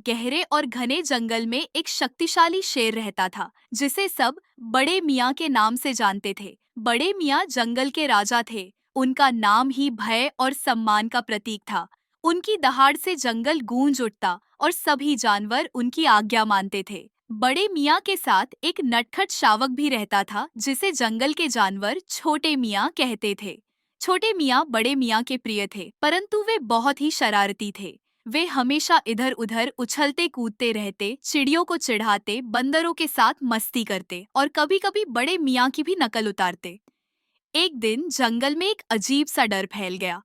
गहरे और घने जंगल में एक शक्तिशाली शेर रहता था जिसे सब बड़े मियाँ के नाम से जानते थे। बड़े मियाँ जंगल के राजा थे। उनका नाम ही भय और सम्मान का प्रतीक था। उनकी दहाड़ से जंगल गूंज उठता और सभी जानवर उनकी आज्ञा मानते थे। बड़े मियाँ के साथ एक नटखट शावक भी रहता था जिसे जंगल के जानवर छोटे मियाँ कहते थे। छोटे मियाँ बड़े मियाँ के प्रिय थे, परंतु वे बहुत ही शरारती थे। वे हमेशा इधर उधर उछलते कूदते रहते, चिड़ियों को चिढ़ाते, बंदरों के साथ मस्ती करते और कभी कभी बड़े मियाँ की भी नकल उतारते। एक दिन जंगल में एक अजीब सा डर फैल गया।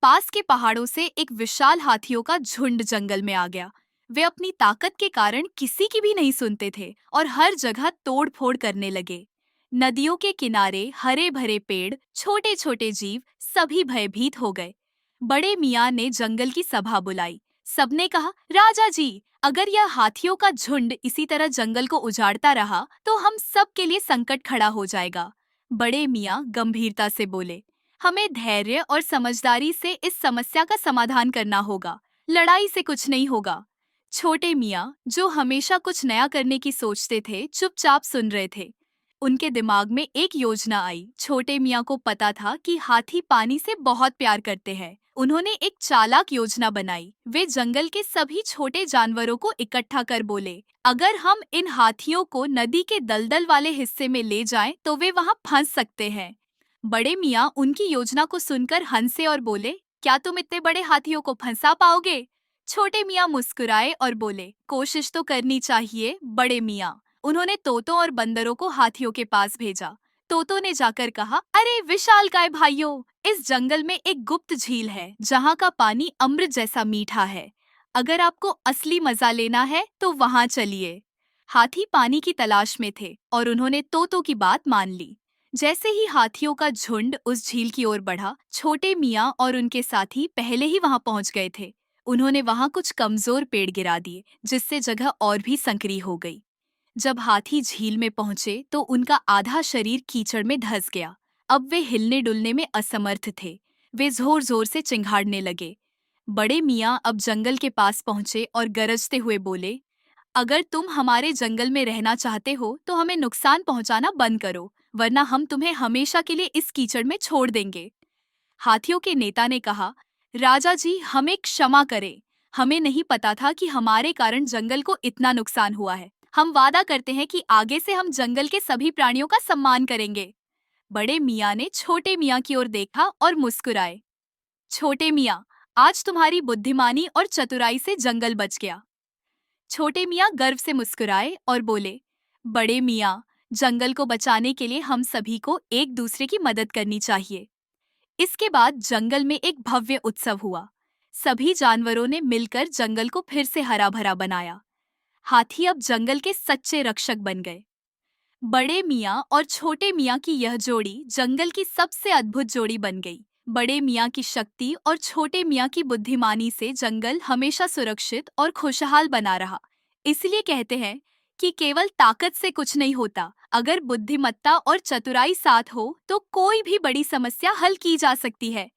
पास के पहाड़ों से एक विशाल हाथियों का झुंड जंगल में आ गया। वे अपनी ताकत के कारण किसी की भी नहीं सुनते थे और हर जगह तोड़ फोड़ करने लगे। नदियों के किनारे हरे भरे पेड़, छोटे छोटे जीव सभी भयभीत हो गए। बड़े मियाँ ने जंगल की सभा बुलाई। सबने कहा, राजा जी, अगर यह हाथियों का झुंड इसी तरह जंगल को उजाड़ता रहा तो हम सब के लिए संकट खड़ा हो जाएगा। बड़े मियाँ गंभीरता से बोले, हमें धैर्य और समझदारी से इस समस्या का समाधान करना होगा। लड़ाई से कुछ नहीं होगा। छोटे मियाँ, जो हमेशा कुछ नया करने की सोचते थे, चुपचाप सुन रहे थे। उनके दिमाग में एक योजना आई। छोटे मियाँ को पता था कि हाथी पानी से बहुत प्यार करते हैं। उन्होंने एक चालाक योजना बनाई। वे जंगल के सभी छोटे जानवरों को इकट्ठा कर बोले, अगर हम इन हाथियों को नदी के दलदल वाले हिस्से में ले जाएं, तो वे वहां फंस सकते हैं। बड़े मियाँ उनकी योजना को सुनकर हंसे और बोले, क्या तुम इतने बड़े हाथियों को फंसा पाओगे? छोटे मियाँ मुस्कुराए और बोले, कोशिश तो करनी चाहिए बड़े मियाँ। उन्होंने तोतों और बंदरों को हाथियों के पास भेजा। तोतों ने जाकर कहा, अरे विशालकाय भाइयों, इस जंगल में एक गुप्त झील है जहाँ का पानी अमृत जैसा मीठा है। अगर आपको असली मजा लेना है तो वहाँ चलिए। हाथी पानी की तलाश में थे और उन्होंने तोतों की बात मान ली। जैसे ही हाथियों का झुंड उस झील की ओर बढ़ा, छोटे मियाँ और उनके साथी पहले ही वहां पहुंच गए थे। उन्होंने वहां कुछ कमजोर पेड़ गिरा दिए, जिससे जगह और भी संकरी हो गई। जब हाथी झील में पहुंचे तो उनका आधा शरीर कीचड़ में धंस गया। अब वे हिलने डुलने में असमर्थ थे। वे जोर जोर से चिंघाड़ने लगे। बड़े मियाँ अब जंगल के पास पहुंचे और गरजते हुए बोले, अगर तुम हमारे जंगल में रहना चाहते हो तो हमें नुकसान पहुंचाना बंद करो, वरना हम तुम्हें हमेशा के लिए इस कीचड़ में छोड़ देंगे। हाथियों के नेता ने कहा, राजा जी, हमें क्षमा करें। हमें नहीं पता था कि हमारे कारण जंगल को इतना नुकसान हुआ है। हम वादा करते हैं कि आगे से हम जंगल के सभी प्राणियों का सम्मान करेंगे। बड़े मियाँ ने छोटे मियाँ की ओर देखा और मुस्कुराए। छोटे मियाँ, आज तुम्हारी बुद्धिमानी और चतुराई से जंगल बच गया। छोटे मियाँ गर्व से मुस्कुराए और बोले, बड़े मियाँ, जंगल को बचाने के लिए हम सभी को एक दूसरे की मदद करनी चाहिए। इसके बाद जंगल में एक भव्य उत्सव हुआ। सभी जानवरों ने मिलकर जंगल को फिर से हरा भरा बनाया। हाथी अब जंगल के सच्चे रक्षक बन गए। बड़े मियाँ और छोटे मियाँ की यह जोड़ी जंगल की सबसे अद्भुत जोड़ी बन गई। बड़े मियाँ की शक्ति और छोटे मियाँ की बुद्धिमानी से जंगल हमेशा सुरक्षित और खुशहाल बना रहा। इसलिए कहते हैं कि केवल ताकत से कुछ नहीं होता, अगर बुद्धिमत्ता और चतुराई साथ हो तो कोई भी बड़ी समस्या हल की जा सकती है।